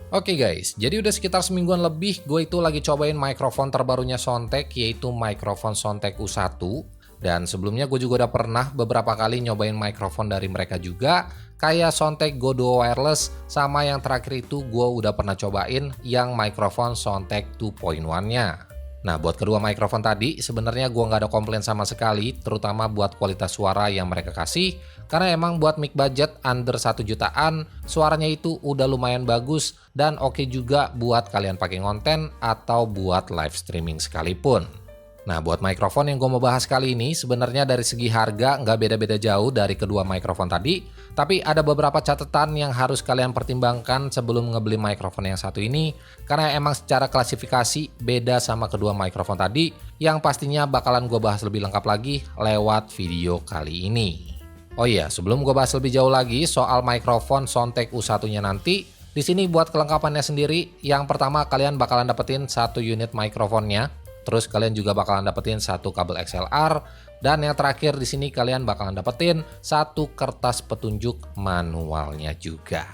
Oke guys, jadi udah sekitar semingguan lebih gue itu lagi cobain mikrofon terbarunya Soundtek, yaitu mikrofon Soundtek U1. Dan sebelumnya gue juga udah pernah beberapa kali nyobain mikrofon dari mereka juga, kayak Soundtek Go Duo Wireless, sama yang terakhir itu gue udah pernah cobain yang mikrofon Soundtek 2.1-nya. Nah, buat kedua mikrofon tadi, sebenarnya gua nggak ada komplain sama sekali, terutama buat kualitas suara yang mereka kasih, karena emang buat mic budget under 1 jutaan, suaranya itu udah lumayan bagus, dan oke juga buat kalian pakai konten atau buat live streaming sekalipun. Nah, buat mikrofon yang gue mau bahas kali ini, sebenarnya dari segi harga nggak beda-beda jauh dari kedua mikrofon tadi, tapi ada beberapa catatan yang harus kalian pertimbangkan sebelum ngebeli mikrofon yang satu ini, karena emang secara klasifikasi beda sama kedua mikrofon tadi, yang pastinya bakalan gue bahas lebih lengkap lagi lewat video kali ini. Oh iya, sebelum gue bahas lebih jauh lagi soal mikrofon Soundtek U1-nya nanti, di sini buat kelengkapannya sendiri, yang pertama kalian bakalan dapetin satu unit mikrofonnya. Terus kalian juga bakalan dapetin satu kabel XLR, dan yang terakhir di sini kalian bakalan dapetin satu kertas petunjuk manualnya juga.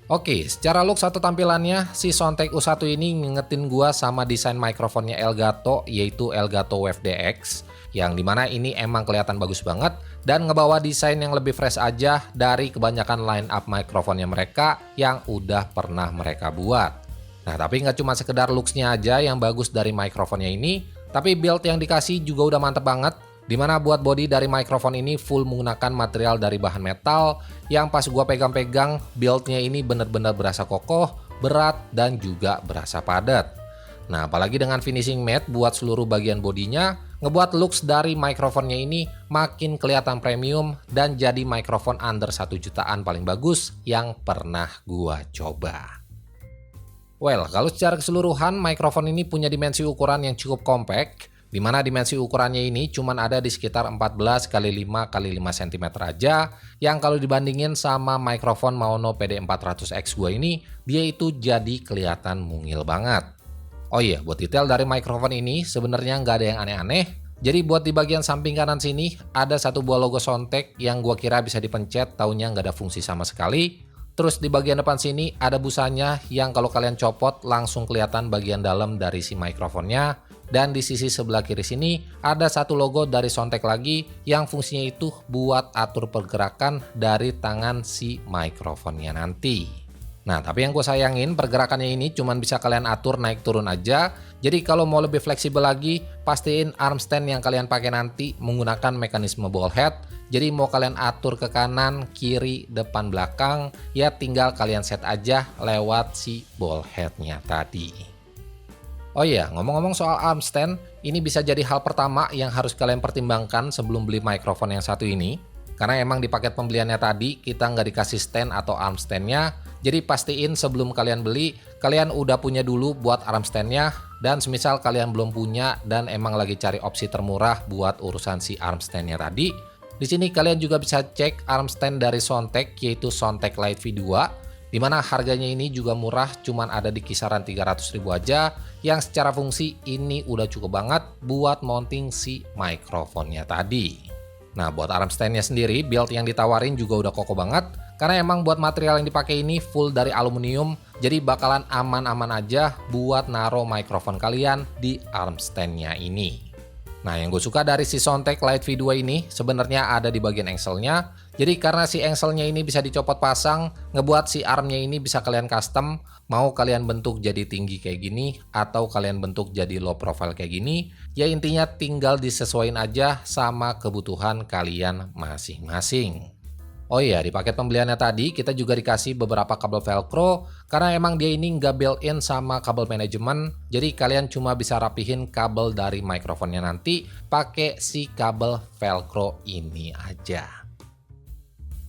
Oke, secara look atau tampilannya, si Soundtek U1 ini ngingetin gua sama desain mikrofonnya Elgato, yaitu Elgato Wave DX, yang dimana ini emang kelihatan bagus banget dan ngebawa desain yang lebih fresh aja dari kebanyakan line up mikrofonnya mereka yang udah pernah mereka buat. Nah, tapi nggak cuma sekedar looks-nya aja yang bagus dari mikrofonnya ini, tapi build yang dikasih juga udah mantep banget, dimana buat body dari mikrofon ini full menggunakan material dari bahan metal, yang pas gua pegang-pegang, build-nya ini bener-bener berasa kokoh, berat, dan juga berasa padat. Nah, apalagi dengan finishing matte buat seluruh bagian bodinya, ngebuat looks dari mikrofonnya ini makin kelihatan premium dan jadi mikrofon under 1 jutaan paling bagus yang pernah gua coba. Well, kalau secara keseluruhan, mikrofon ini punya dimensi ukuran yang cukup compact, di mana dimensi ukurannya ini cuma ada di sekitar 14 x 5 x 5 cm aja, yang kalau dibandingin sama mikrofon Maono PD400X gue ini, dia itu jadi kelihatan mungil banget. Oh iya, buat detail dari mikrofon ini, sebenarnya nggak ada yang aneh-aneh. Jadi buat di bagian samping kanan sini, ada satu buah logo Soundtek yang gua kira bisa dipencet, taunya nggak ada fungsi sama sekali. Terus di bagian depan sini ada busanya yang kalau kalian copot langsung kelihatan bagian dalam dari si mikrofonnya. Dan di sisi sebelah kiri sini ada satu logo dari Soundtek lagi yang fungsinya itu buat atur pergerakan dari tangan si mikrofonnya nanti. Nah, tapi yang gue sayangin pergerakannya ini cuma bisa kalian atur naik turun aja. Jadi kalau mau lebih fleksibel lagi, pastiin arm stand yang kalian pakai nanti menggunakan mekanisme ball head. Jadi mau kalian atur ke kanan, kiri, depan, belakang, ya tinggal kalian set aja lewat si ball headnya tadi. Oh iya, ngomong-ngomong soal arm stand, ini bisa jadi hal pertama yang harus kalian pertimbangkan sebelum beli mikrofon yang satu ini. Karena emang di paket pembeliannya tadi, kita nggak dikasih stand atau arm standnya. Jadi pastiin sebelum kalian beli, kalian udah punya dulu buat arm standnya. Dan semisal kalian belum punya dan emang lagi cari opsi termurah buat urusan si arm standnya tadi, di sini kalian juga bisa cek arm stand dari Soundtek, yaitu Soundtek Lite V2, di mana harganya ini juga murah, cuman ada di kisaran 300.000 aja, yang secara fungsi ini udah cukup banget buat mounting si mikrofonnya tadi. Nah, buat arm standnya sendiri, build yang ditawarin juga udah kokoh banget, karena emang buat material yang dipakai ini full dari aluminium, jadi bakalan aman-aman aja buat naro mikrofon kalian di arm standnya ini. Nah, yang gue suka dari si Soundtek Lite V2 ini sebenarnya ada di bagian engselnya. Jadi karena si engselnya ini bisa dicopot pasang, ngebuat si armnya ini bisa kalian custom. Mau kalian bentuk jadi tinggi kayak gini, atau kalian bentuk jadi low profile kayak gini. Ya intinya tinggal disesuaikan aja sama kebutuhan kalian masing-masing. Oh iya, di paket pembeliannya tadi kita juga dikasih beberapa kabel velcro, karena emang dia ini nggak built-in sama kabel manajemen, jadi kalian cuma bisa rapihin kabel dari mikrofonnya nanti pakai si kabel velcro ini aja.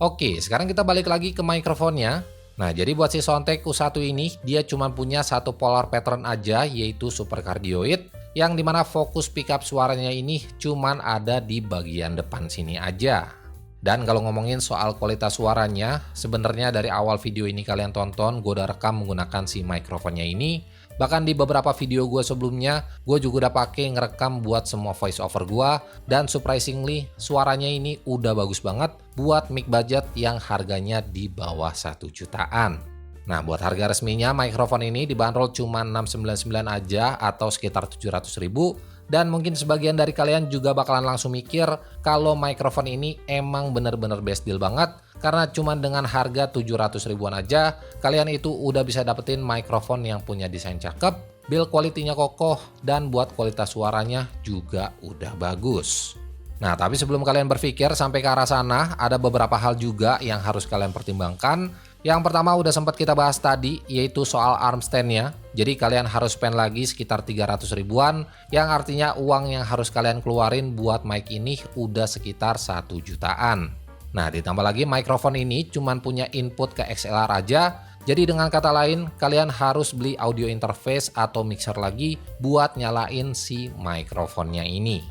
Oke, sekarang kita balik lagi ke mikrofonnya. Nah, jadi buat si Soundtek U1 ini, dia cuma punya satu polar pattern aja, yaitu super cardioid, yang dimana fokus pickup suaranya ini cuma ada di bagian depan sini aja. Dan kalau ngomongin soal kualitas suaranya, sebenarnya dari awal video ini kalian tonton, gue udah rekam menggunakan si mikrofonnya ini. Bahkan di beberapa video gue sebelumnya, gue juga udah pakai ngerekam buat semua voice over gue. Dan surprisingly, suaranya ini udah bagus banget buat mic budget yang harganya di bawah 1 jutaan. Nah, buat harga resminya mikrofon ini dibanderol cuma 699 aja atau sekitar 700.000. Dan mungkin sebagian dari kalian juga bakalan langsung mikir kalau mikrofon ini emang bener-bener best deal banget. Karena cuma dengan harga 700 ribuan aja, kalian itu udah bisa dapetin mikrofon yang punya desain cakep, build quality-nya kokoh, dan buat kualitas suaranya juga udah bagus. Nah, tapi sebelum kalian berpikir sampai ke arah sana, ada beberapa hal juga yang harus kalian pertimbangkan. Yang pertama udah sempat kita bahas tadi, yaitu soal arm stand-nya. Jadi kalian harus spend lagi sekitar 300 ribuan, yang artinya uang yang harus kalian keluarin buat mic ini udah sekitar 1 jutaan. Nah, ditambah lagi mikrofon ini cuman punya input ke XLR aja. Jadi dengan kata lain, kalian harus beli audio interface atau mixer lagi buat nyalain si mikrofonnya ini.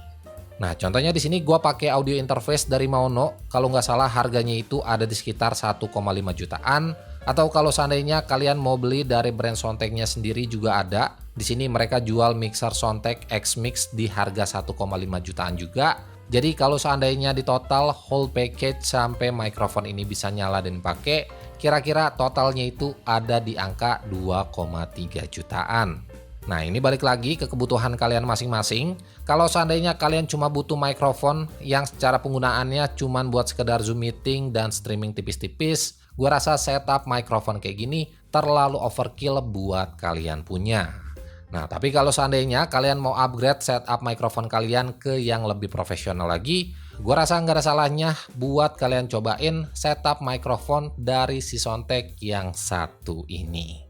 Nah, contohnya di sini gua pakai audio interface dari Maono. Kalau nggak salah harganya itu ada di sekitar 1,5 jutaan. Atau kalau seandainya kalian mau beli dari brand Soundtek-nya sendiri juga ada. Di sini mereka jual mixer Soundtek X-Mix di harga 1,5 jutaan juga. Jadi kalau seandainya di total whole package sampai mikrofon ini bisa nyala dan dipakai, kira-kira totalnya itu ada di angka 2,3 jutaan. Nah, ini balik lagi ke kebutuhan kalian masing-masing. Kalau seandainya kalian cuma butuh mikrofon yang secara penggunaannya cuma buat sekedar Zoom meeting dan streaming tipis-tipis, gua rasa setup mikrofon kayak gini terlalu overkill buat kalian punya. Nah, tapi kalau seandainya kalian mau upgrade setup mikrofon kalian ke yang lebih profesional lagi, gua rasa nggak ada salahnya buat kalian cobain setup mikrofon dari si Soundtek yang satu ini.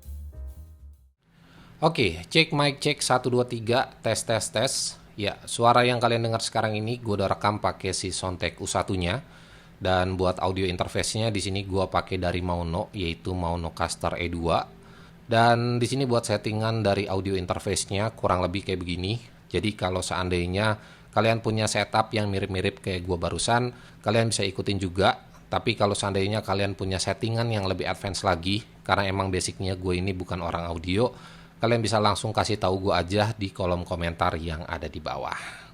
Oke, cek mic cek 1 2 3 tes. Ya, suara yang kalian dengar sekarang ini gue udah rekam pakai si Soundtek U1-nya. Dan buat audio interface-nya di sini gue pakai dari Maono, yaitu Maono Caster E2. Dan di sini buat settingan dari audio interface-nya kurang lebih kayak begini. Jadi kalau seandainya kalian punya setup yang mirip-mirip kayak gue barusan, kalian bisa ikutin juga. Tapi kalau seandainya kalian punya settingan yang lebih advance lagi, karena emang basicnya gue ini bukan orang audio, kalian bisa langsung kasih tahu gue aja di kolom komentar yang ada di bawah.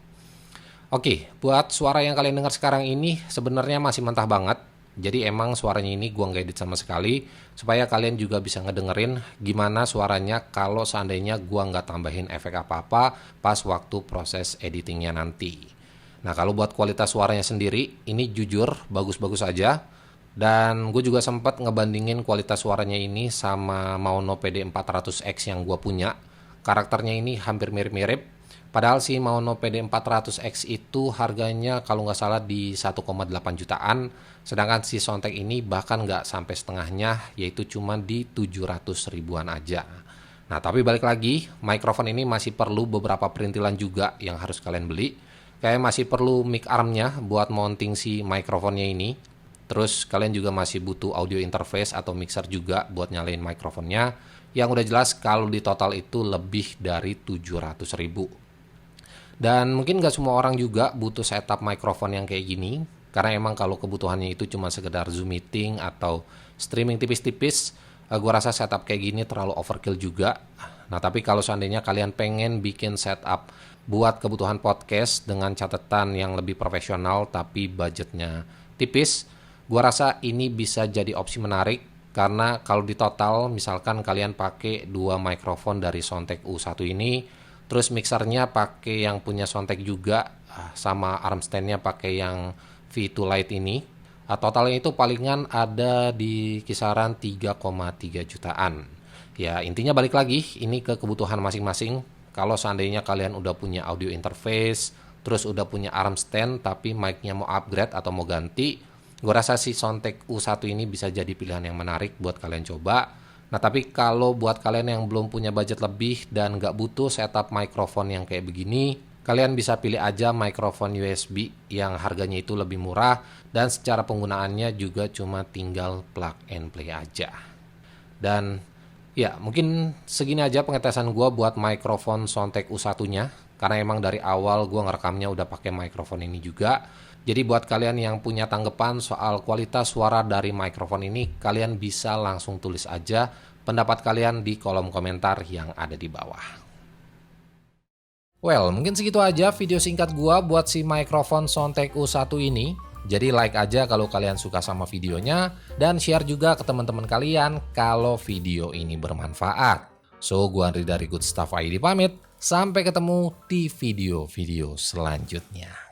Oke, buat suara yang kalian dengar sekarang ini sebenarnya masih mentah banget. Jadi emang suaranya ini gue nggak edit sama sekali, supaya kalian juga bisa ngedengerin gimana suaranya kalau seandainya gue nggak tambahin efek apa-apa pas waktu proses editingnya nanti. Nah, kalau buat kualitas suaranya sendiri, ini jujur bagus-bagus aja. Dan gue juga sempat ngebandingin kualitas suaranya ini sama Maono PD400X yang gue punya. Karakternya ini hampir mirip-mirip. Padahal si Maono PD400X itu harganya kalau nggak salah di 1,8 jutaan. Sedangkan si Soundtek ini bahkan nggak sampai setengahnya, yaitu cuma di 700 ribuan aja. Nah, tapi balik lagi, mikrofon ini masih perlu beberapa perintilan juga yang harus kalian beli. Kayak masih perlu mic armnya buat mounting si mikrofonnya ini. Terus kalian juga masih butuh audio interface atau mixer juga buat nyalain mikrofonnya. Yang udah jelas kalau di total itu lebih dari 700 ribu. Dan mungkin gak semua orang juga butuh setup mikrofon yang kayak gini. Karena emang kalau kebutuhannya itu cuma sekedar Zoom meeting atau streaming tipis-tipis, gue rasa setup kayak gini terlalu overkill juga. Nah, tapi kalau seandainya kalian pengen bikin setup buat kebutuhan podcast dengan catatan yang lebih profesional tapi budgetnya tipis, gua rasa ini bisa jadi opsi menarik karena kalau di total misalkan kalian pakai 2 mikrofon dari Soundtek U1 ini, terus mixernya pakai yang punya Soundtek juga, sama arm stand-nya pakai yang V2 Lite ini, totalnya itu palingan ada di kisaran 3,3 jutaan. Ya, intinya balik lagi ini ke kebutuhan masing-masing. Kalau seandainya kalian udah punya audio interface, terus udah punya arm stand tapi mic-nya mau upgrade atau mau ganti, gue rasa si Soundtek U1 ini bisa jadi pilihan yang menarik buat kalian coba. Nah, tapi kalau buat kalian yang belum punya budget lebih dan nggak butuh setup mikrofon yang kayak begini, kalian bisa pilih aja mikrofon USB yang harganya itu lebih murah dan secara penggunaannya juga cuma tinggal plug and play aja. Dan ya, mungkin segini aja pengetesan gue buat mikrofon Soundtek U1-nya. Karena emang dari awal gue ngerekamnya udah pakai mikrofon ini juga. Jadi buat kalian yang punya tanggapan soal kualitas suara dari mikrofon ini, kalian bisa langsung tulis aja pendapat kalian di kolom komentar yang ada di bawah. Well, mungkin segitu aja video singkat gua buat si mikrofon Soundtek U1 ini. Jadi like aja kalau kalian suka sama videonya dan share juga ke teman-teman kalian kalau video ini bermanfaat. So, gua Andri dari Good Stuff ID pamit. Sampai ketemu di video-video selanjutnya.